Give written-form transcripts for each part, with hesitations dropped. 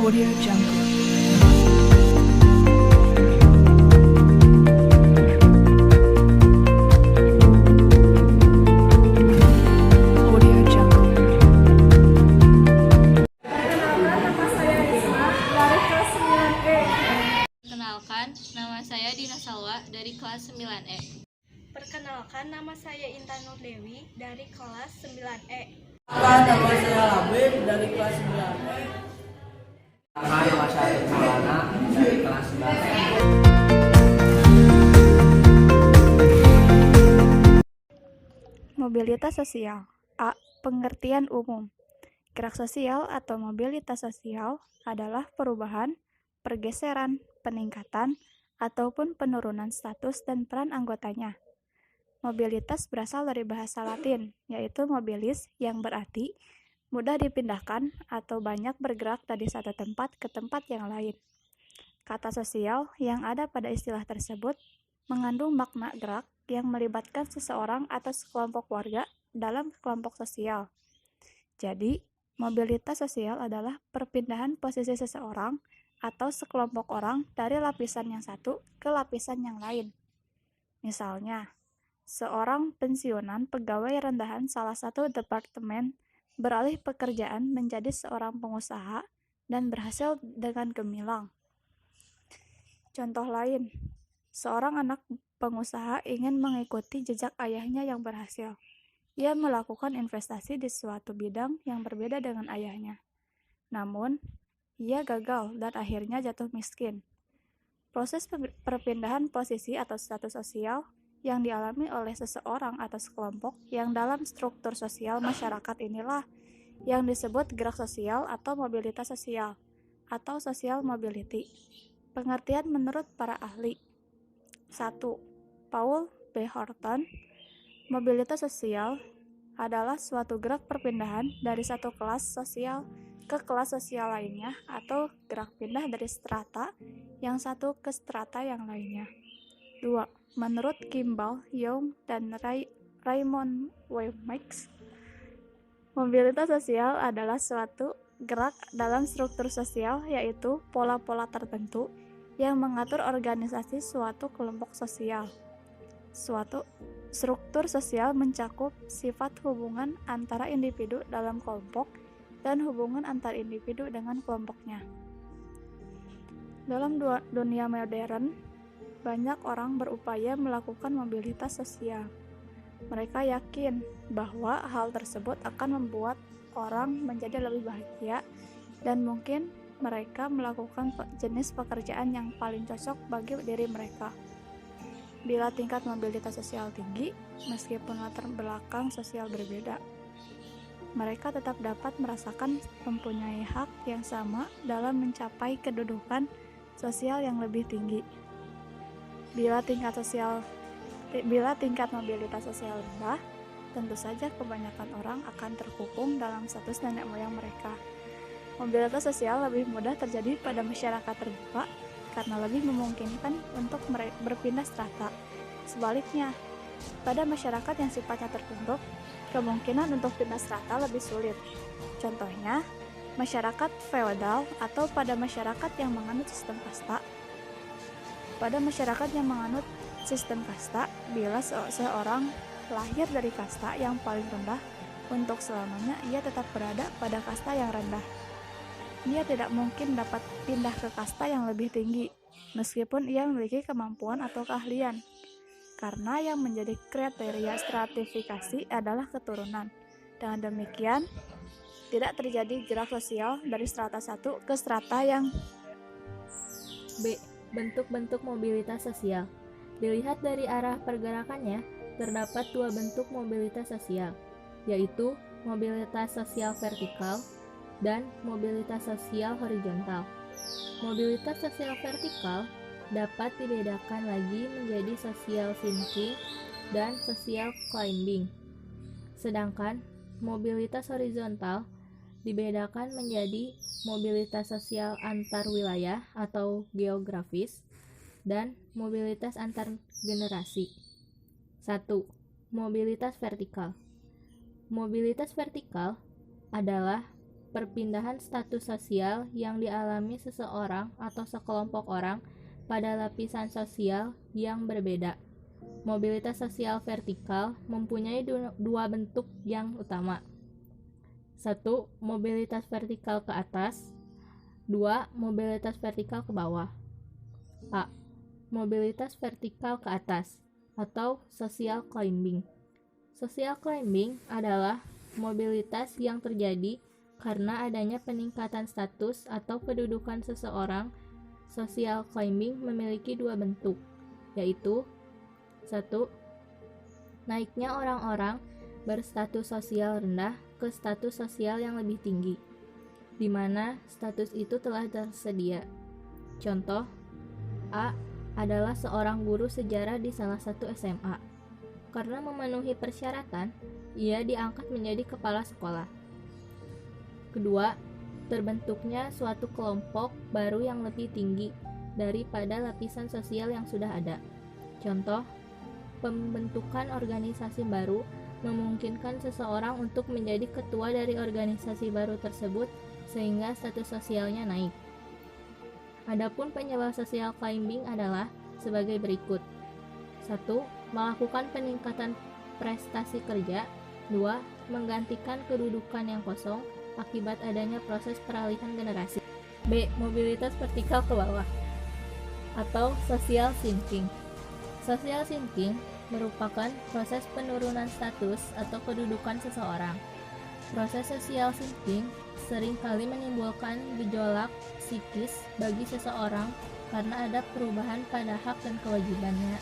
Audio Jungle. Audio Jungle. Perkenalkan, nama saya Dina Salwa dari kelas 9E. Perkenalkan, nama saya Intan Nur Dewi dari kelas 9E. Nama saya Labib dari kelas 9E. Nama saya Maulana dari kelas 9E. Mobilitas sosial. A. Pengertian umum. Gerak sosial atau mobilitas sosial adalah perubahan, pergeseran, peningkatan, ataupun penurunan status dan peran anggotanya. Mobilitas berasal dari bahasa Latin, yaitu mobilis yang berarti mudah dipindahkan atau banyak bergerak dari satu tempat ke tempat yang lain. Kata sosial yang ada pada istilah tersebut mengandung makna gerak yang melibatkan seseorang atau sekelompok warga dalam kelompok sosial. Jadi, mobilitas sosial adalah perpindahan posisi seseorang atau sekelompok orang dari lapisan yang satu ke lapisan yang lain. Misalnya, seorang pensiunan pegawai rendahan salah satu departemen beralih pekerjaan menjadi seorang pengusaha dan berhasil dengan gemilang. Contoh lain, seorang anak pengusaha ingin mengikuti jejak ayahnya yang berhasil. Ia melakukan investasi di suatu bidang yang berbeda dengan ayahnya. Namun, ia gagal dan akhirnya jatuh miskin. Proses perpindahan posisi atau status sosial yang dialami oleh seseorang atau sekelompok yang dalam struktur sosial masyarakat inilah yang disebut gerak sosial atau mobilitas sosial atau social mobility. Pengertian menurut para ahli. 1. Paul B. Horton. Mobilitas sosial adalah suatu gerak perpindahan dari satu kelas sosial ke kelas sosial lainnya atau gerak pindah dari strata yang satu ke strata yang lainnya. 2. Menurut Kimball, Young, dan Raymond Weinmax, mobilitas sosial adalah suatu gerak dalam struktur sosial, yaitu pola-pola tertentu yang mengatur organisasi suatu kelompok sosial. Suatu struktur sosial mencakup sifat hubungan antara individu dalam kelompok dan hubungan antar individu dengan kelompoknya. Dalam dunia modern, banyak orang berupaya melakukan mobilitas sosial. Mereka yakin bahwa hal tersebut akan membuat orang menjadi lebih bahagia dan mungkin mereka melakukan jenis pekerjaan yang paling cocok bagi diri mereka. Bila tingkat mobilitas sosial tinggi, meskipun latar belakang sosial berbeda, mereka tetap dapat merasakan mempunyai hak yang sama dalam mencapai kedudukan sosial yang lebih tinggi. Bila tingkat mobilitas sosial rendah, tentu saja kebanyakan orang akan terkungkung dalam status nenek moyang mereka. Mobilitas sosial lebih mudah terjadi pada masyarakat terbuka karena lebih memungkinkan untuk berpindah strata. Sebaliknya, pada masyarakat yang sifatnya tertunduk, kemungkinan untuk pindah strata lebih sulit. Contohnya, masyarakat feodal atau pada masyarakat yang menganut sistem kasta. Pada masyarakat yang menganut sistem kasta, bila seorang lahir dari kasta yang paling rendah, untuk selamanya ia tetap berada pada kasta yang rendah. Ia tidak mungkin dapat pindah ke kasta yang lebih tinggi, meskipun ia memiliki kemampuan atau keahlian. Karena yang menjadi kriteria stratifikasi adalah keturunan. Dengan demikian, tidak terjadi gerak sosial dari strata 1 ke strata yang B. Bentuk-bentuk mobilitas sosial. Dilihat dari arah pergerakannya, terdapat dua bentuk mobilitas sosial, yaitu mobilitas sosial vertikal dan mobilitas sosial horizontal. Mobilitas sosial vertikal dapat dibedakan lagi menjadi social sinking dan social climbing. Sedangkan mobilitas horizontal dibedakan menjadi mobilitas sosial antar wilayah atau geografis dan mobilitas antar generasi. 1. Mobilitas vertikal. Mobilitas vertikal adalah perpindahan status sosial yang dialami seseorang atau sekelompok orang pada lapisan sosial yang berbeda. Mobilitas sosial vertikal mempunyai dua bentuk yang utama. 1. Mobilitas vertikal ke atas. 2. Mobilitas vertikal ke bawah. A. Mobilitas vertikal ke atas atau social climbing. Social climbing adalah mobilitas yang terjadi karena adanya peningkatan status atau kedudukan seseorang. Social climbing memiliki dua bentuk, yaitu 1. Naiknya orang-orang berstatus sosial rendah ke status sosial yang lebih tinggi, di mana status itu telah tersedia. Contoh, A adalah seorang guru sejarah di salah satu SMA. Karena memenuhi persyaratan, ia diangkat menjadi kepala sekolah. Kedua, terbentuknya suatu kelompok baru yang lebih tinggi daripada lapisan sosial yang sudah ada. Contoh, pembentukan organisasi baru memungkinkan seseorang untuk menjadi ketua dari organisasi baru tersebut sehingga status sosialnya naik. Adapun penyebab social climbing adalah sebagai berikut. 1. Melakukan peningkatan prestasi kerja. 2. Menggantikan kedudukan yang kosong akibat adanya proses peralihan generasi. B. Mobilitas vertikal ke bawah atau social sinking. Social sinking merupakan proses penurunan status atau kedudukan seseorang. Proses social sinking seringkali menimbulkan gejolak psikis bagi seseorang karena ada perubahan pada hak dan kewajibannya.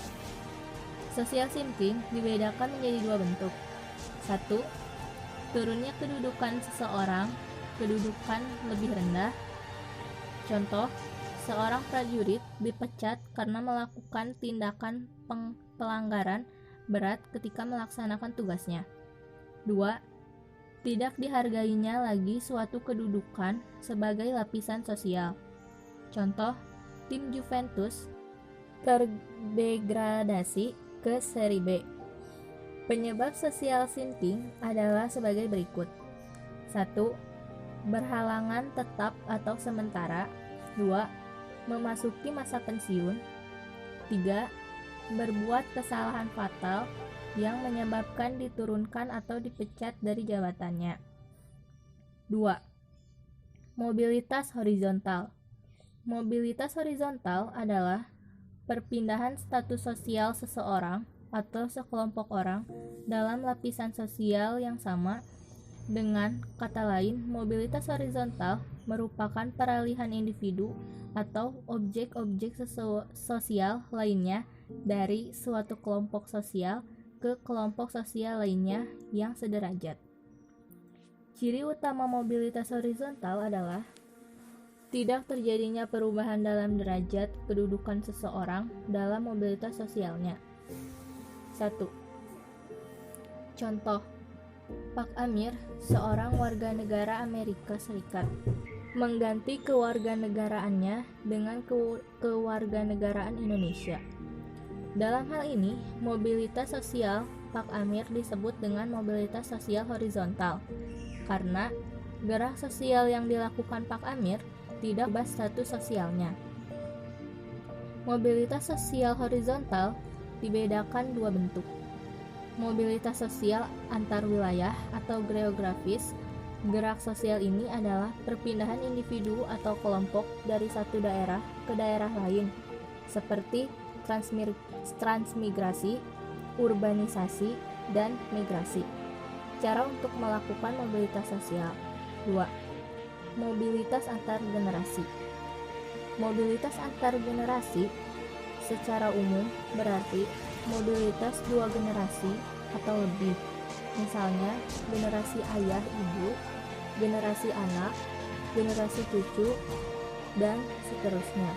Social sinking dibedakan menjadi dua bentuk. 1. Turunnya kedudukan seseorang, kedudukan lebih rendah. Contoh, seorang prajurit dipecat karena melakukan tindakan pelanggaran berat ketika melaksanakan tugasnya. 2. Tidak dihargainya lagi suatu kedudukan sebagai lapisan sosial. Contoh, tim Juventus terdegradasi ke seri B. Penyebab social sinking adalah sebagai berikut. 1. Berhalangan tetap atau sementara. 2. Memasuki masa pensiun. 3. Berbuat kesalahan fatal yang menyebabkan diturunkan atau dipecat dari jabatannya. 2. Mobilitas horizontal. Mobilitas horizontal adalah perpindahan status sosial seseorang atau sekelompok orang dalam lapisan sosial yang sama. Dengan kata lain, mobilitas horizontal merupakan peralihan individu atau objek-objek sosial lainnya dari suatu kelompok sosial ke kelompok sosial lainnya yang sederajat. Ciri utama mobilitas horizontal adalah tidak terjadinya perubahan dalam derajat kedudukan seseorang dalam mobilitas sosialnya. 1. Contoh, Pak Amir, seorang warga negara Amerika Serikat, mengganti kewarganegaraannya dengan kewarganegaraan Indonesia. Dalam hal ini, mobilitas sosial Pak Amir disebut dengan mobilitas sosial horizontal, karena gerak sosial yang dilakukan Pak Amir tidak berubah status sosialnya. Mobilitas sosial horizontal dibedakan dua bentuk. Mobilitas sosial antar wilayah atau geografis. Gerak sosial ini adalah perpindahan individu atau kelompok dari satu daerah ke daerah lain, seperti transmigrasi, urbanisasi, dan migrasi. Cara untuk melakukan mobilitas sosial. 2. Mobilitas antar generasi. Mobilitas antar generasi secara umum berarti mobilitas dua generasi atau lebih, misalnya generasi ayah ibu, generasi anak, generasi cucu, dan seterusnya.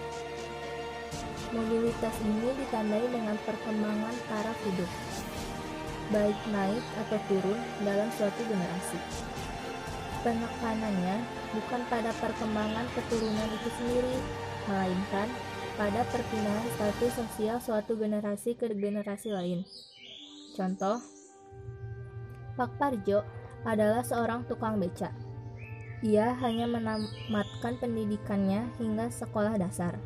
Mobilitas ini ditandai dengan perkembangan taraf hidup, baik naik atau turun dalam suatu generasi. Penekanannya bukan pada perkembangan keturunan itu sendiri, melainkan pada perpindahan status sosial suatu generasi ke generasi lain. Contoh, Pak Parjo adalah seorang tukang beca. Ia hanya menamatkan pendidikannya hingga sekolah dasar,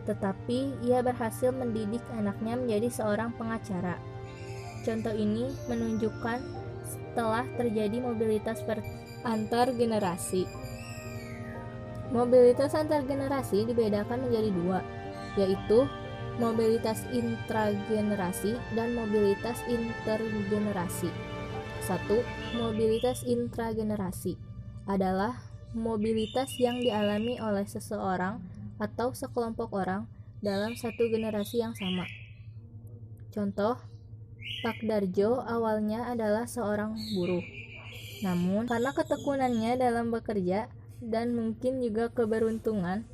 tetapi ia berhasil mendidik anaknya menjadi seorang pengacara. Contoh ini menunjukkan telah terjadi mobilitas antar generasi. Mobilitas antar generasi dibedakan menjadi dua, yaitu mobilitas intragenerasi dan mobilitas intergenerasi. 1. Mobilitas intragenerasi adalah mobilitas yang dialami oleh seseorang atau sekelompok orang dalam satu generasi yang sama. Contoh, Pak Darjo awalnya adalah seorang buruh. Namun, karena ketekunannya dalam bekerja dan mungkin juga keberuntungan,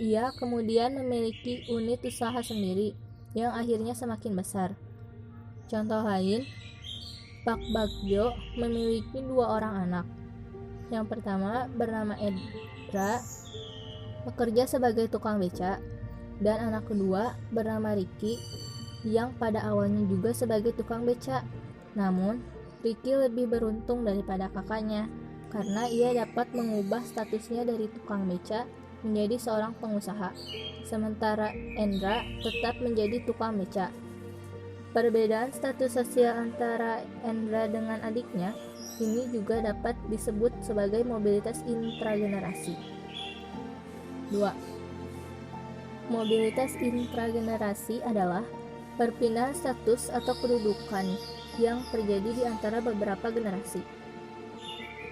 ia kemudian memiliki unit usaha sendiri yang akhirnya semakin besar. Contoh lain, Pak Bagjo memiliki 2 orang anak. Yang pertama bernama Edra, bekerja sebagai tukang beca, dan anak kedua bernama Riki, yang pada awalnya juga sebagai tukang beca. Namun, Riki lebih beruntung daripada kakaknya, karena ia dapat mengubah statusnya dari tukang beca menjadi seorang pengusaha, sementara Endra tetap menjadi tukang beca. Perbedaan status sosial antara Endra dengan adiknya ini juga dapat disebut sebagai mobilitas intragenerasi. 2. Mobilitas intragenerasi adalah perpindahan status atau kedudukan yang terjadi di antara beberapa generasi.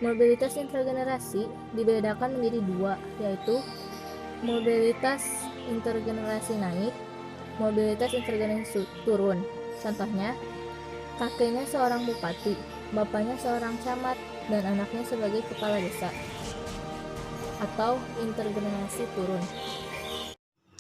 Mobilitas intragenerasi dibedakan menjadi 2, yaitu mobilitas intergenerasi naik, mobilitas intergenerasi turun. Contohnya, kakeknya seorang bupati, bapaknya seorang camat, dan anaknya sebagai kepala desa. Atau intergenerasi turun.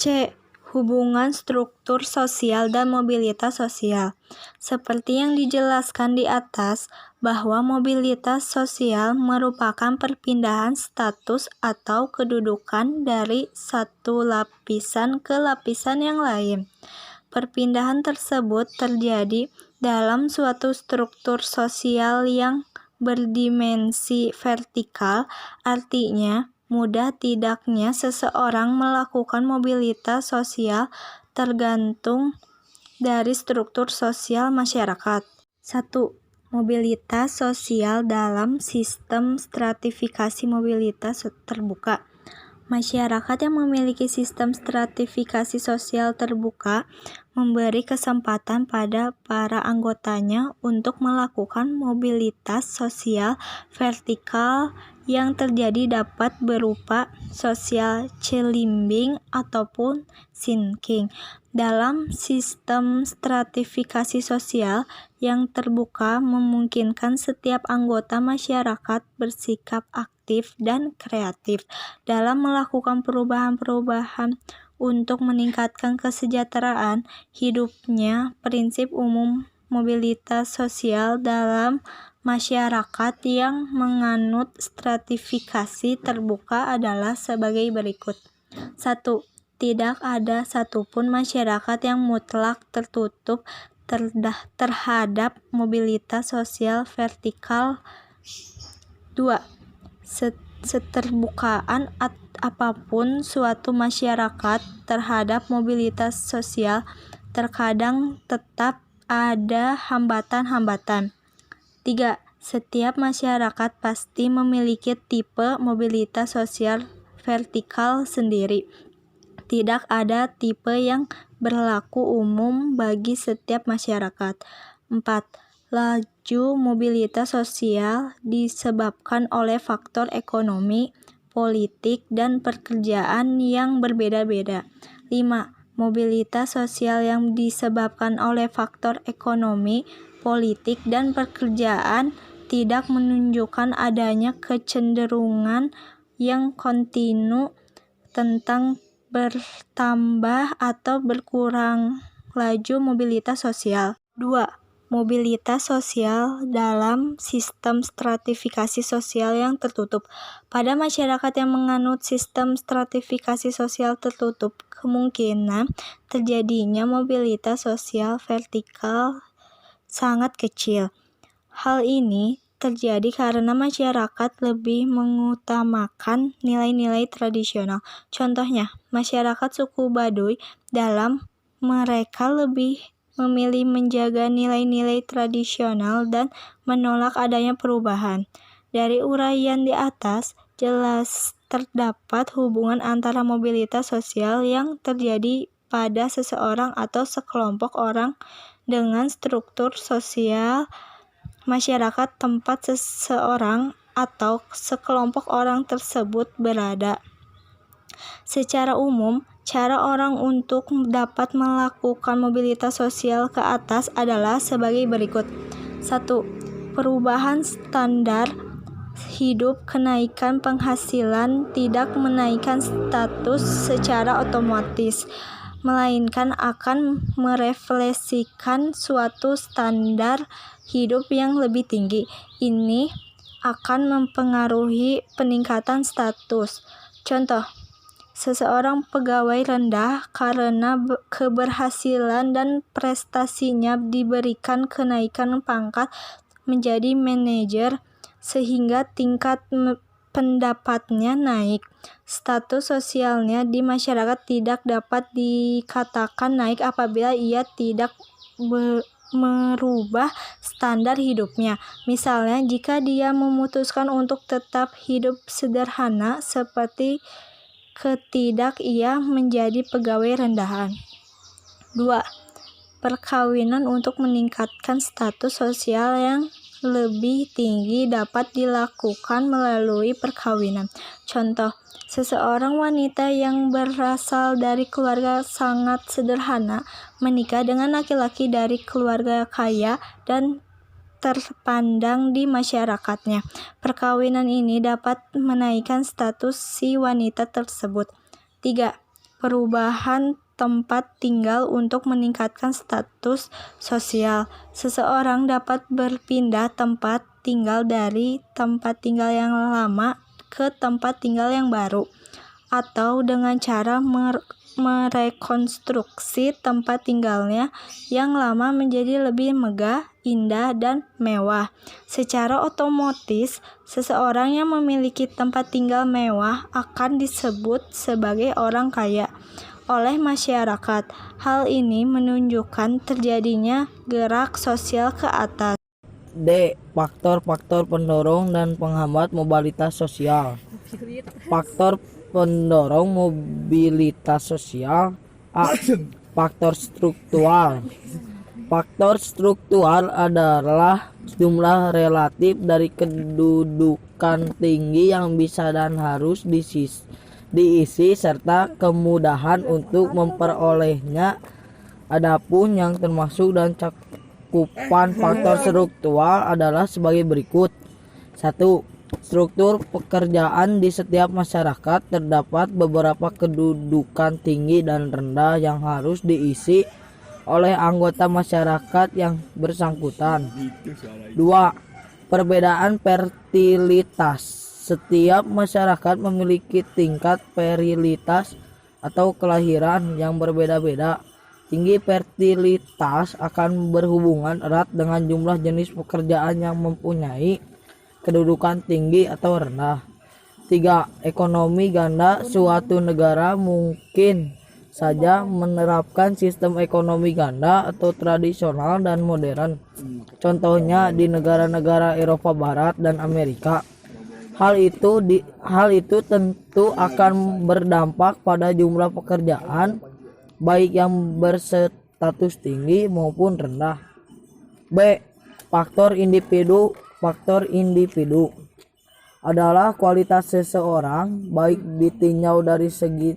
C. Hubungan struktur sosial dan mobilitas sosial. Seperti yang dijelaskan di atas, bahwa mobilitas sosial merupakan perpindahan status atau kedudukan dari satu lapisan ke lapisan yang lain. Perpindahan tersebut terjadi dalam suatu struktur sosial yang berdimensi vertikal, artinya mudah tidaknya seseorang melakukan mobilitas sosial tergantung dari struktur sosial masyarakat. 1. Mobilitas sosial dalam sistem stratifikasi mobilitas terbuka. Masyarakat yang memiliki sistem stratifikasi sosial terbuka memberi kesempatan pada para anggotanya untuk melakukan mobilitas sosial vertikal yang terjadi dapat berupa social climbing ataupun sinking. Dalam sistem stratifikasi sosial yang terbuka memungkinkan setiap anggota masyarakat bersikap aktif dan kreatif dalam melakukan perubahan-perubahan untuk meningkatkan kesejahteraan hidupnya. Prinsip umum mobilitas sosial dalam masyarakat yang menganut stratifikasi terbuka adalah sebagai berikut. 1. Tidak ada satupun masyarakat yang mutlak tertutup terhadap mobilitas sosial vertikal. 2. Seterbukaan apapun suatu masyarakat terhadap mobilitas sosial, terkadang tetap ada hambatan-hambatan. 3. Setiap masyarakat pasti memiliki tipe mobilitas sosial vertikal sendiri. Tidak ada tipe yang berlaku umum bagi setiap masyarakat. 4. Laju mobilitas sosial disebabkan oleh faktor ekonomi, politik, dan pekerjaan yang berbeda-beda. 5. Mobilitas sosial yang disebabkan oleh faktor ekonomi, politik, dan pekerjaan tidak menunjukkan adanya kecenderungan yang kontinu tentang bertambah atau berkurang laju mobilitas sosial. 2. Mobilitas sosial dalam sistem stratifikasi sosial yang tertutup. Pada masyarakat yang menganut sistem stratifikasi sosial tertutup, kemungkinan terjadinya mobilitas sosial vertikal sangat kecil. Hal ini terjadi karena masyarakat lebih mengutamakan nilai-nilai tradisional. Contohnya, masyarakat suku Baduy dalam mereka lebih memilih menjaga nilai-nilai tradisional dan menolak adanya perubahan. Dari uraian di atas, jelas terdapat hubungan antara mobilitas sosial yang terjadi pada seseorang atau sekelompok orang dengan struktur sosial masyarakat tempat seseorang atau sekelompok orang tersebut berada. Secara umum, cara orang untuk dapat melakukan mobilitas sosial ke atas adalah sebagai berikut. 1. Perubahan standar hidup. Kenaikan penghasilan tidak menaikkan status secara otomatis, melainkan akan merefleksikan suatu standar hidup yang lebih tinggi. Ini akan mempengaruhi peningkatan status. Contoh, seseorang pegawai rendah karena keberhasilan dan prestasinya diberikan kenaikan pangkat menjadi manajer sehingga tingkat pendapatnya naik. Status sosialnya di masyarakat tidak dapat dikatakan naik apabila ia tidak merubah standar hidupnya. Misalnya, jika dia memutuskan untuk tetap hidup sederhana seperti ketidak ia menjadi pegawai rendahan. 2. Perkawinan untuk meningkatkan status sosial yang lebih tinggi dapat dilakukan melalui perkawinan. Contoh, seseorang wanita yang berasal dari keluarga sangat sederhana menikah dengan laki-laki dari keluarga kaya dan terpandang di masyarakatnya. Perkawinan ini dapat menaikkan status si wanita tersebut. 3. Perubahan tempat tinggal untuk meningkatkan status sosial. Seseorang dapat berpindah tempat tinggal dari tempat tinggal yang lama ke tempat tinggal yang baru, atau dengan cara merekonstruksi tempat tinggalnya yang lama menjadi lebih megah, indah, dan mewah. Secara otomatis, seseorang yang memiliki tempat tinggal mewah akan disebut sebagai orang kaya oleh masyarakat. Hal ini menunjukkan terjadinya gerak sosial ke atas. D. Faktor-faktor pendorong dan penghambat mobilitas sosial. Faktor pendorong mobilitas sosial. A. Faktor struktural. Faktor struktural adalah jumlah relatif dari kedudukan tinggi yang bisa dan harus diisi serta kemudahan untuk memperolehnya. Adapun yang termasuk dan cakupan faktor struktural adalah sebagai berikut. 1. Struktur pekerjaan di setiap masyarakat. Terdapat beberapa kedudukan tinggi dan rendah yang harus diisi oleh anggota masyarakat yang bersangkutan. 2. Perbedaan fertilitas. Setiap masyarakat memiliki tingkat fertilitas atau kelahiran yang berbeda-beda. Tinggi fertilitas akan berhubungan erat dengan jumlah jenis pekerjaan yang mempunyai kedudukan tinggi atau rendah. 3. Ekonomi ganda. Suatu negara mungkin saja menerapkan sistem ekonomi ganda atau tradisional dan modern. Contohnya di negara-negara Eropa Barat dan Amerika. Hal itu tentu akan berdampak pada jumlah pekerjaan baik yang berstatus tinggi maupun rendah. B. Faktor individu. Faktor individu adalah kualitas seseorang baik ditinjau dari segi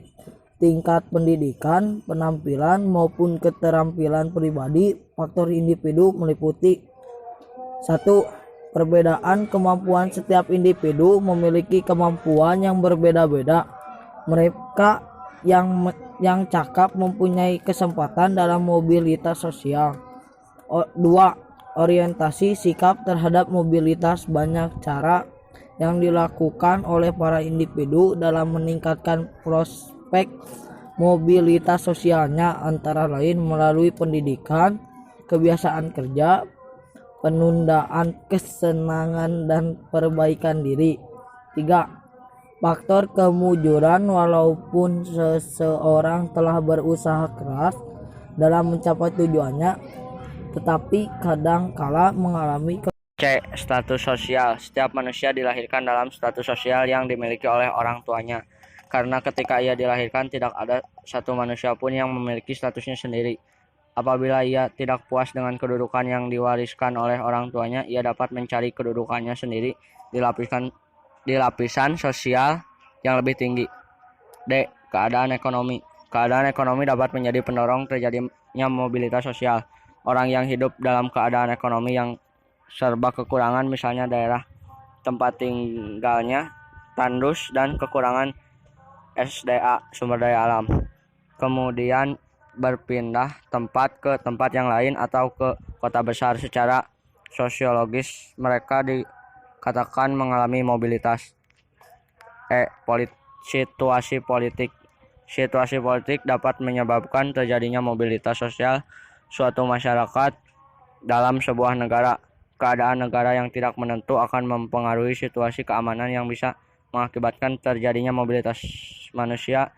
tingkat pendidikan, penampilan maupun keterampilan pribadi. Faktor individu meliputi 1. Perbedaan kemampuan. Setiap individu memiliki kemampuan yang berbeda-beda. Mereka yang cakap mempunyai kesempatan dalam mobilitas sosial. 2. Orientasi sikap terhadap mobilitas. Banyak cara yang dilakukan oleh para individu dalam meningkatkan prospek mobilitas sosialnya, antara lain melalui pendidikan, kebiasaan kerja, penundaan kesenangan dan perbaikan diri. 3. Faktor kemujuran, walaupun seseorang telah berusaha keras dalam mencapai tujuannya, tetapi kadang kala mengalami C. Status sosial. Setiap manusia dilahirkan dalam status sosial yang dimiliki oleh orang tuanya. Karena ketika ia dilahirkan tidak ada satu manusia pun yang memiliki statusnya sendiri. Apabila ia tidak puas dengan kedudukan yang diwariskan oleh orang tuanya, ia dapat mencari kedudukannya sendiri di lapisan sosial yang lebih tinggi. D. Keadaan ekonomi. Keadaan ekonomi dapat menjadi pendorong terjadinya mobilitas sosial. Orang yang hidup dalam keadaan ekonomi yang serba kekurangan, misalnya daerah tempat tinggalnya tandus dan kekurangan SDA, sumber daya alam, kemudian berpindah tempat ke tempat yang lain atau ke kota besar, secara sosiologis mereka dikatakan mengalami mobilitas. Situasi politik. Situasi politik dapat menyebabkan terjadinya mobilitas sosial suatu masyarakat dalam sebuah negara. Keadaan negara yang tidak menentu akan mempengaruhi situasi keamanan yang bisa mengakibatkan terjadinya mobilitas manusia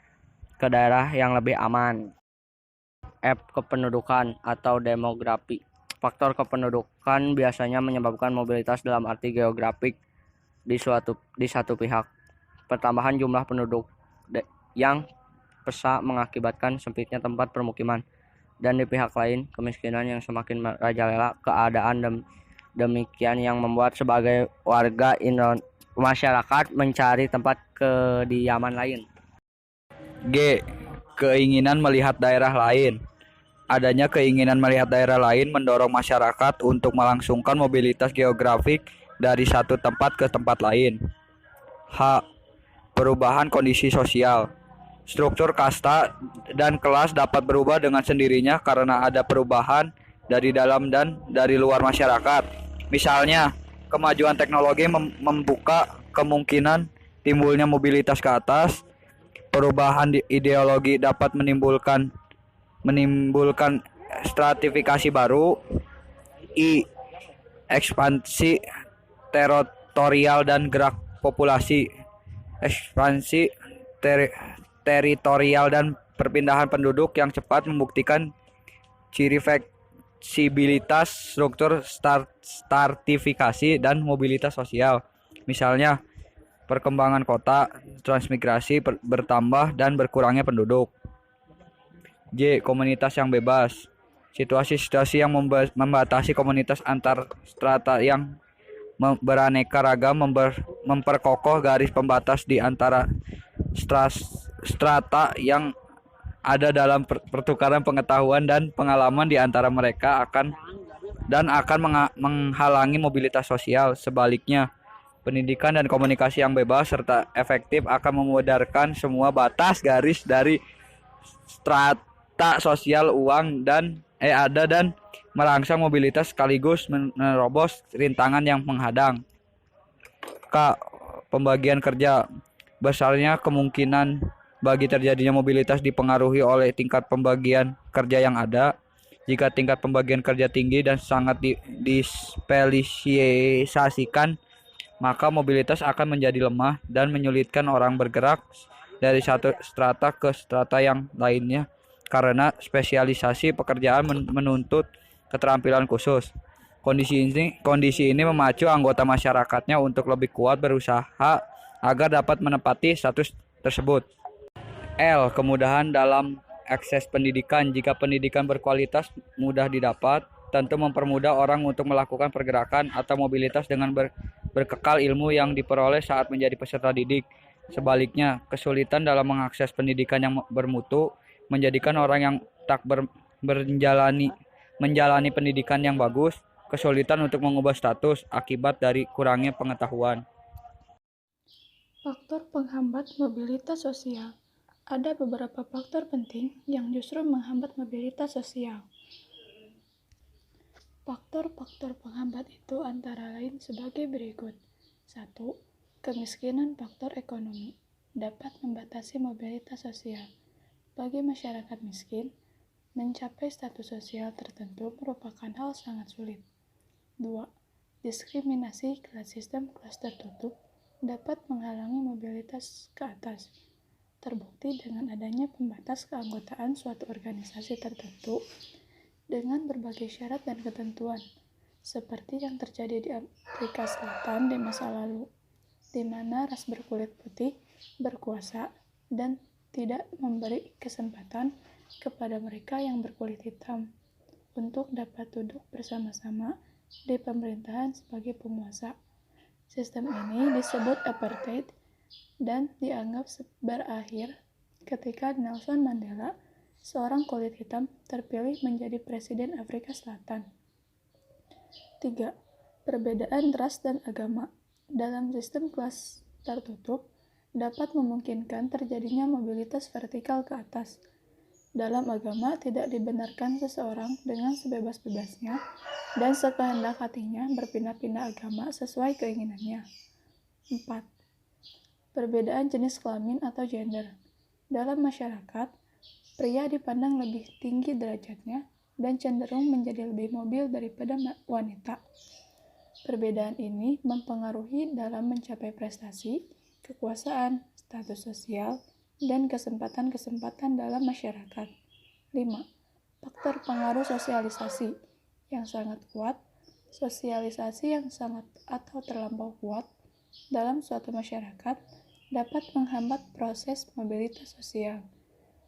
ke daerah yang lebih aman. F. Kependudukan atau demografi. Faktor kependudukan biasanya menyebabkan mobilitas dalam arti geografik di satu pihak. Pertambahan jumlah penduduk yang pesat mengakibatkan sempitnya tempat permukiman, dan di pihak lain kemiskinan yang semakin merajalela. Keadaan demikian yang membuat sebagai warga masyarakat mencari tempat kediaman lain. G. Keinginan melihat daerah lain. Adanya keinginan melihat daerah lain mendorong masyarakat untuk melangsungkan mobilitas geografik dari satu tempat ke tempat lain. H. Perubahan kondisi sosial. Struktur kasta dan kelas dapat berubah dengan sendirinya karena ada perubahan dari dalam dan dari luar masyarakat. Misalnya, kemajuan teknologi membuka kemungkinan timbulnya mobilitas ke atas. Perubahan ideologi dapat menimbulkan stratifikasi baru. I. Ekspansi teritorial dan gerak populasi. Ekspansi teritorial dan perpindahan penduduk yang cepat membuktikan ciri fleksibilitas struktur stratifikasi dan mobilitas sosial. Misalnya, perkembangan kota, transmigrasi bertambah dan berkurangnya penduduk. J. Komunitas yang bebas. Situasi-situasi yang membatasi komunitas antar strata yang beraneka ragam memperkokoh garis pembatas di antara strata yang ada dalam pertukaran pengetahuan dan pengalaman di antara mereka akan menghalangi mobilitas sosial. Sebaliknya, pendidikan dan komunikasi yang bebas serta efektif akan memudarkan semua batas garis dari strata sosial ada dan merangsang mobilitas sekaligus menerobos rintangan yang menghadang. K. Pembagian kerja. Besarnya kemungkinan bagi terjadinya mobilitas dipengaruhi oleh tingkat pembagian kerja yang ada. Jika tingkat pembagian kerja tinggi dan sangat dispesialisasikan, maka mobilitas akan menjadi lemah dan menyulitkan orang bergerak dari satu strata ke strata yang lainnya karena spesialisasi pekerjaan menuntut keterampilan khusus. Kondisi ini memacu anggota masyarakatnya untuk lebih kuat berusaha agar dapat menempati status tersebut. L. Kemudahan dalam akses pendidikan. Jika pendidikan berkualitas mudah didapat, tentu mempermudah orang untuk melakukan pergerakan atau mobilitas dengan berkekal ilmu yang diperoleh saat menjadi peserta didik. Sebaliknya, kesulitan dalam mengakses pendidikan yang bermutu menjadikan orang yang tak menjalani pendidikan yang bagus kesulitan untuk mengubah status akibat dari kurangnya pengetahuan. Faktor penghambat mobilitas sosial. Ada beberapa faktor penting yang justru menghambat mobilitas sosial. Faktor-faktor penghambat itu antara lain sebagai berikut. 1. Kemiskinan. Faktor ekonomi dapat membatasi mobilitas sosial. Bagi masyarakat miskin, mencapai status sosial tertentu merupakan hal sangat sulit. 2. Diskriminasi kelas sistem kelas tertutup dapat menghalangi mobilitas ke atas. Terbukti dengan adanya pembatas keanggotaan suatu organisasi tertentu dengan berbagai syarat dan ketentuan, seperti yang terjadi di Afrika Selatan di masa lalu, di mana ras berkulit putih berkuasa dan tidak memberi kesempatan kepada mereka yang berkulit hitam untuk dapat duduk bersama-sama di pemerintahan sebagai penguasa. Sistem ini disebut apartheid dan dianggap berakhir ketika Nelson Mandela, seorang kulit hitam, terpilih menjadi Presiden Afrika Selatan. 3. Perbedaan ras dan agama. Dalam sistem kelas tertutup dapat memungkinkan terjadinya mobilitas vertikal ke atas. Dalam agama tidak dibenarkan seseorang dengan sebebas-bebasnya dan sekehendak hatinya berpindah-pindah agama sesuai keinginannya. 4. Perbedaan jenis kelamin atau gender. Dalam masyarakat, pria dipandang lebih tinggi derajatnya dan cenderung menjadi lebih mobil daripada wanita. Perbedaan ini mempengaruhi dalam mencapai prestasi, kekuasaan, status sosial, dan kesempatan-kesempatan dalam masyarakat. 5. Faktor pengaruh sosialisasi yang sangat kuat. Sosialisasi yang sangat atau terlampau kuat dalam suatu masyarakat dapat menghambat proses mobilitas sosial,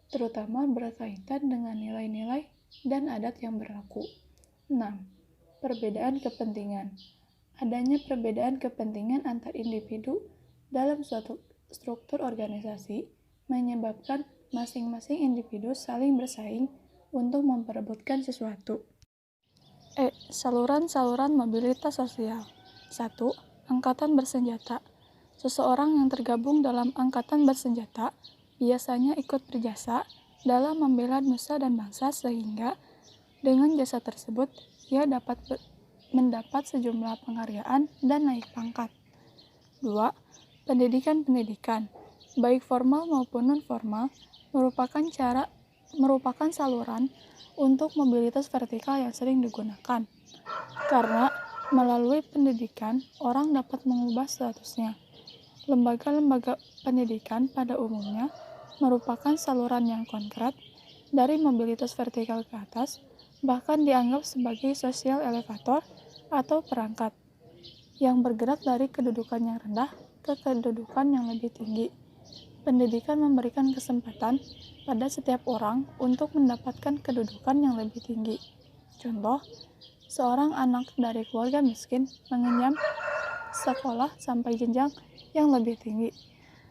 terutama berkaitan dengan nilai-nilai dan adat yang berlaku. 6. Perbedaan kepentingan. Adanya perbedaan kepentingan antar individu dalam suatu struktur organisasi menyebabkan masing-masing individu saling bersaing untuk memperebutkan sesuatu. Saluran-saluran mobilitas sosial. 1. Angkatan bersenjata. Seseorang yang tergabung dalam angkatan bersenjata biasanya ikut berjasa dalam membela nusa dan bangsa sehingga dengan jasa tersebut ia dapat mendapat sejumlah penghargaan dan naik pangkat. 2. Pendidikan, baik formal maupun non-formal, merupakan saluran untuk mobilitas vertikal yang sering digunakan. Karena melalui pendidikan, orang dapat mengubah statusnya. Lembaga-lembaga pendidikan pada umumnya merupakan saluran yang konkret dari mobilitas vertikal ke atas, bahkan dianggap sebagai social elevator atau perangkat yang bergerak dari kedudukan yang rendah ke kedudukan yang lebih tinggi. Pendidikan memberikan kesempatan pada setiap orang untuk mendapatkan kedudukan yang lebih tinggi. Contoh, seorang anak dari keluarga miskin mengenyam sekolah sampai jenjang yang lebih tinggi.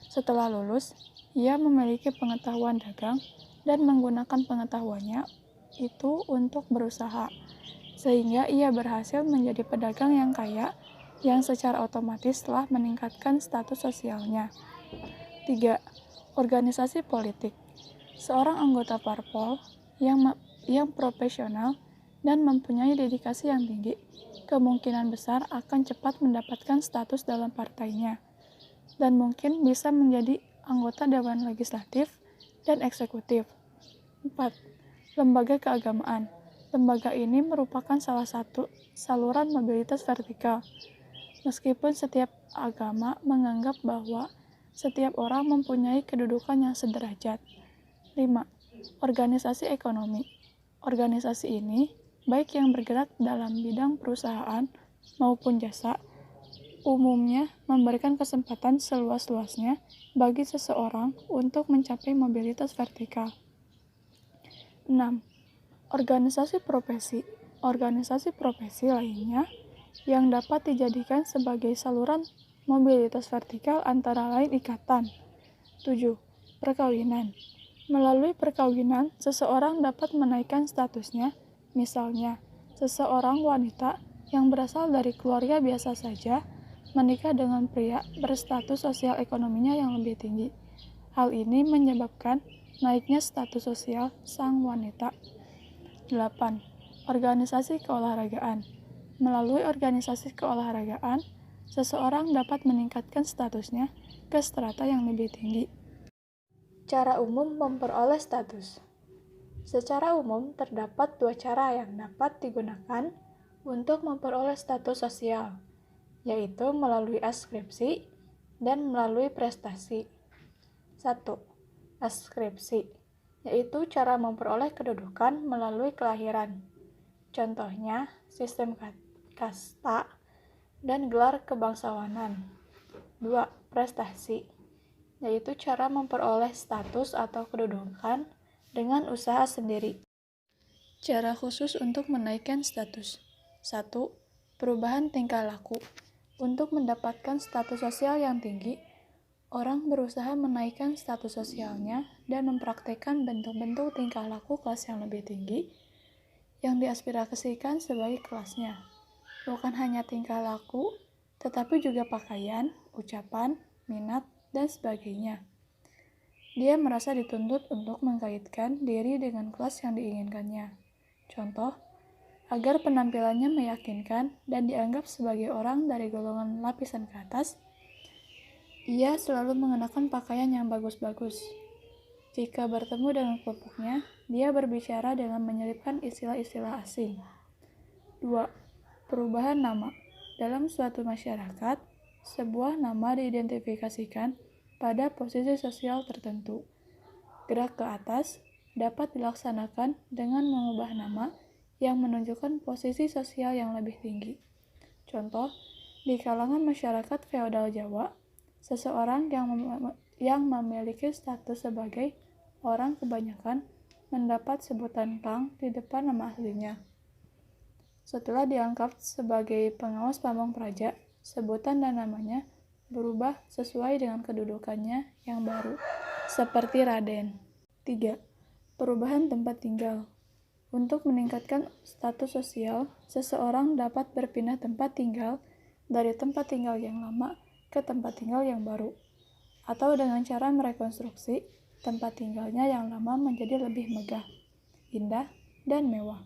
Setelah lulus, ia memiliki pengetahuan dagang dan menggunakan pengetahuannya itu untuk berusaha, sehingga ia berhasil menjadi pedagang yang kaya yang secara otomatis telah meningkatkan status sosialnya. 3. Organisasi politik. Seorang anggota parpol yang profesional dan mempunyai dedikasi yang tinggi, kemungkinan besar akan cepat mendapatkan status dalam partainya, dan mungkin bisa menjadi anggota Dewan Legislatif dan Eksekutif. 4. Lembaga keagamaan. Lembaga ini merupakan salah satu saluran mobilitas vertikal. Meskipun setiap agama menganggap bahwa setiap orang mempunyai kedudukan yang sederajat. 5. Organisasi ekonomi. Organisasi ini, baik yang bergerak dalam bidang perusahaan maupun jasa, umumnya memberikan kesempatan seluas-luasnya bagi seseorang untuk mencapai mobilitas vertikal. 6. Organisasi profesi. Organisasi profesi lainnya yang dapat dijadikan sebagai saluran mobilitas vertikal antara lain ikatan. 7. Perkawinan. Melalui perkawinan, seseorang dapat menaikkan statusnya. Misalnya, seseorang wanita yang berasal dari keluarga biasa saja menikah dengan pria berstatus sosial ekonominya yang lebih tinggi. Hal ini menyebabkan naiknya status sosial sang wanita. 8. Organisasi keolahragaan. Melalui organisasi keolahragaan, seseorang dapat meningkatkan statusnya ke strata yang lebih tinggi. Cara umum memperoleh status. Secara umum, terdapat dua cara yang dapat digunakan untuk memperoleh status sosial, yaitu melalui askripsi dan melalui prestasi. 1. Askripsi, yaitu cara memperoleh kedudukan melalui kelahiran. Contohnya, sistem kasta dan gelar kebangsawanan. 2. Prestasi, yaitu cara memperoleh status atau kedudukan dengan usaha sendiri. Cara khusus untuk menaikkan status. 1. Perubahan tingkah laku. Untuk mendapatkan status sosial yang tinggi, orang berusaha menaikkan status sosialnya dan mempraktekkan bentuk-bentuk tingkah laku kelas yang lebih tinggi yang diaspirasikan sebagai kelasnya. Bukan hanya tingkah laku, tetapi juga pakaian, ucapan, minat, dan sebagainya. Dia merasa dituntut untuk mengkaitkan diri dengan kelas yang diinginkannya. Contoh, agar penampilannya meyakinkan dan dianggap sebagai orang dari golongan lapisan ke atas, ia selalu mengenakan pakaian yang bagus-bagus. Jika bertemu dengan kelompoknya, dia berbicara dengan menyelipkan istilah-istilah asing. 2. Perubahan nama. Dalam suatu masyarakat, sebuah nama diidentifikasikan pada posisi sosial tertentu. Gerak ke atas dapat dilaksanakan dengan mengubah nama yang menunjukkan posisi sosial yang lebih tinggi. Contoh, di kalangan masyarakat feodal Jawa, seseorang yang memiliki status sebagai orang kebanyakan mendapat sebutan Kang di depan nama aslinya. Setelah diangkat sebagai pengawas pamong praja, sebutan dan namanya berubah sesuai dengan kedudukannya yang baru, seperti Raden. 3. Perubahan tempat tinggal. Untuk meningkatkan status sosial, seseorang dapat berpindah tempat tinggal dari tempat tinggal yang lama ke tempat tinggal yang baru, atau dengan cara merekonstruksi tempat tinggalnya yang lama menjadi lebih megah, indah, dan mewah.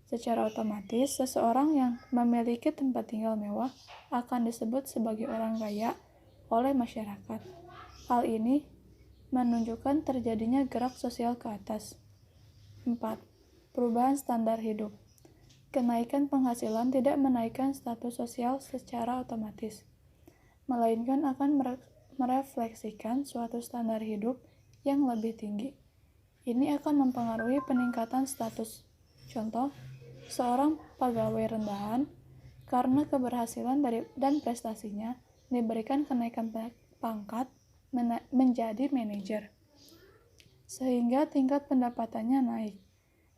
Secara otomatis, seseorang yang memiliki tempat tinggal mewah akan disebut sebagai orang kaya oleh masyarakat. Hal ini menunjukkan terjadinya gerak sosial ke atas. 4. Perubahan standar hidup. Kenaikan penghasilan tidak menaikkan status sosial secara otomatis, melainkan akan merefleksikan suatu standar hidup yang lebih tinggi. Ini akan mempengaruhi peningkatan status. Contoh, seorang pegawai rendahan karena keberhasilan dan prestasinya diberikan kenaikan pangkat menjadi manajer, sehingga tingkat pendapatannya naik.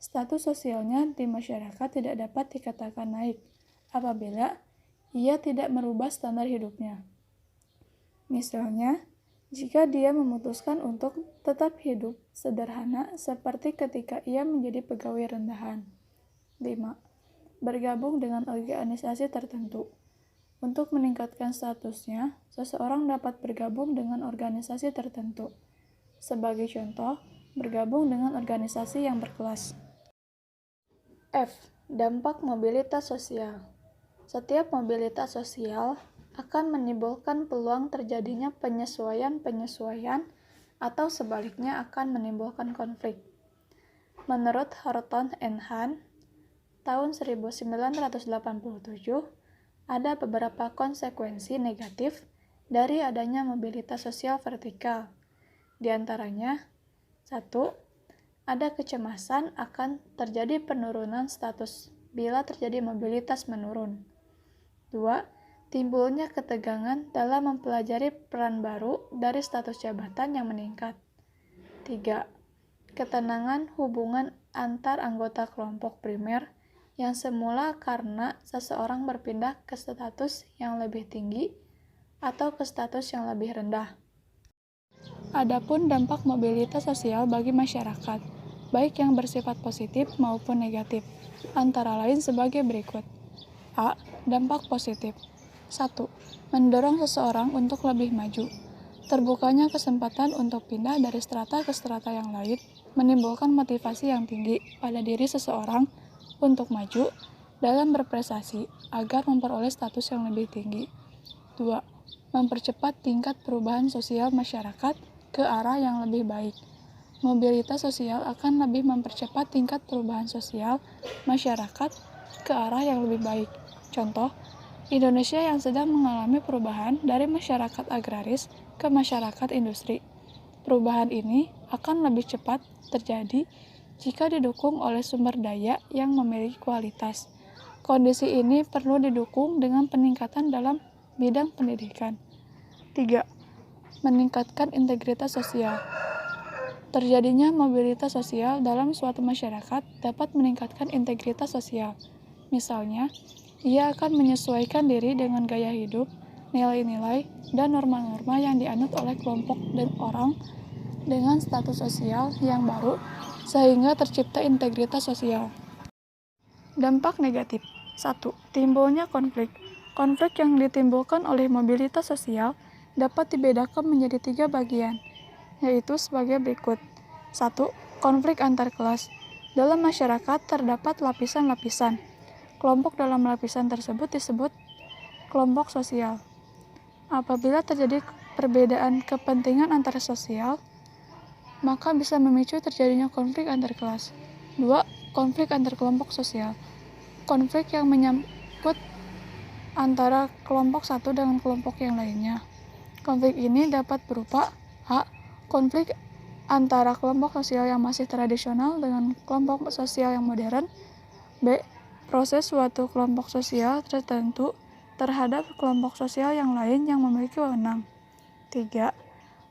Status sosialnya di masyarakat tidak dapat dikatakan naik apabila ia tidak merubah standar hidupnya. Misalnya, jika dia memutuskan untuk tetap hidup sederhana seperti ketika ia menjadi pegawai rendahan. 5. Bergabung dengan organisasi tertentu. Untuk meningkatkan statusnya, seseorang dapat bergabung dengan organisasi tertentu. Sebagai contoh, bergabung dengan organisasi yang berkelas. F. Dampak mobilitas sosial. Setiap mobilitas sosial akan menimbulkan peluang terjadinya penyesuaian atau sebaliknya akan menimbulkan konflik. Menurut Horton and Hahn, tahun 1987, ada beberapa konsekuensi negatif dari adanya mobilitas sosial vertikal. Di antaranya, 1. Ada kecemasan akan terjadi penurunan status bila terjadi mobilitas menurun. 2. Timbulnya ketegangan dalam mempelajari peran baru dari status jabatan yang meningkat. 3. Ketenangan hubungan antar anggota kelompok primer yang semula karena seseorang berpindah ke status yang lebih tinggi atau ke status yang lebih rendah. Adapun dampak mobilitas sosial bagi masyarakat, baik yang bersifat positif maupun negatif, antara lain sebagai berikut. A. Dampak positif. 1. Mendorong seseorang untuk lebih maju. Terbukanya kesempatan untuk pindah dari strata ke strata yang lain menimbulkan motivasi yang tinggi pada diri seseorang untuk maju dalam berprestasi agar memperoleh status yang lebih tinggi. 2. Mempercepat tingkat perubahan sosial masyarakat ke arah yang lebih baik. Mobilitas sosial akan lebih mempercepat tingkat perubahan sosial masyarakat ke arah yang lebih baik. Contoh, Indonesia yang sedang mengalami perubahan dari masyarakat agraris ke masyarakat industri. Perubahan ini akan lebih cepat terjadi jika didukung oleh sumber daya yang memiliki kualitas. Kondisi ini perlu didukung dengan peningkatan dalam bidang pendidikan. 3. Meningkatkan integritas sosial. Terjadinya mobilitas sosial dalam suatu masyarakat dapat meningkatkan integritas sosial. Misalnya, ia akan menyesuaikan diri dengan gaya hidup, nilai-nilai, dan norma-norma yang dianut oleh kelompok dan orang dengan status sosial yang baru, sehingga tercipta integritas sosial. Dampak negatif. 1. Timbulnya konflik. Konflik yang ditimbulkan oleh mobilitas sosial dapat dibedakan menjadi 3 bagian, yaitu sebagai berikut. 1. Konflik antar kelas. Dalam masyarakat terdapat lapisan-lapisan. Kelompok dalam lapisan tersebut disebut kelompok sosial. Apabila terjadi perbedaan kepentingan antar sosial, maka bisa memicu terjadinya konflik antar kelas. 2. Konflik antar kelompok sosial. Konflik yang menyangkut antara kelompok satu dengan kelompok yang lainnya. Konflik ini dapat berupa A. Konflik antara kelompok sosial yang masih tradisional dengan kelompok sosial yang modern. B. Proses suatu kelompok sosial tertentu terhadap kelompok sosial yang lain yang memiliki wewenang. 3.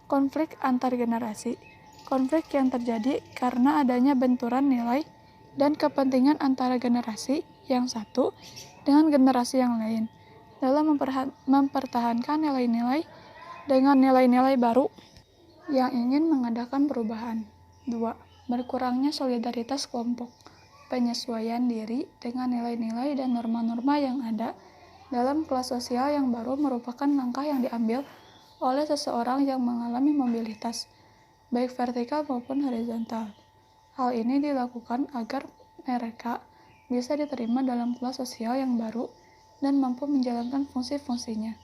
Konflik antar generasi. Konflik yang terjadi karena adanya benturan nilai dan kepentingan antara generasi yang satu dengan generasi yang lain dalam mempertahankan nilai-nilai dengan nilai-nilai baru yang ingin mengadakan perubahan. 2. Berkurangnya solidaritas kelompok. Penyesuaian diri dengan nilai-nilai dan norma-norma yang ada dalam kelas sosial yang baru merupakan langkah yang diambil oleh seseorang yang mengalami mobilitas, baik vertikal maupun horizontal. Hal ini dilakukan agar mereka bisa diterima dalam kelas sosial yang baru dan mampu menjalankan fungsi-fungsinya.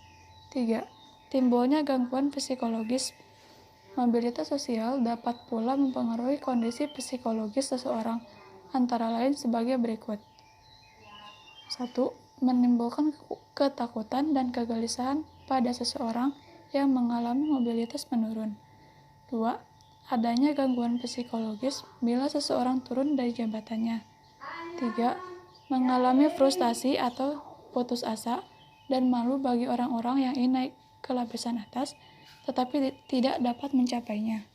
3. Timbulnya gangguan psikologis. Mobilitas sosial dapat pula mempengaruhi kondisi psikologis seseorang, antara lain sebagai berikut. 1. Menimbulkan ketakutan dan kegelisahan pada seseorang yang mengalami mobilitas menurun. 2. Adanya gangguan psikologis bila seseorang turun dari jabatannya. 3. Mengalami frustasi atau putus asa dan malu bagi orang-orang yang ingin naik ke lapisan atas tetapi tidak dapat mencapainya.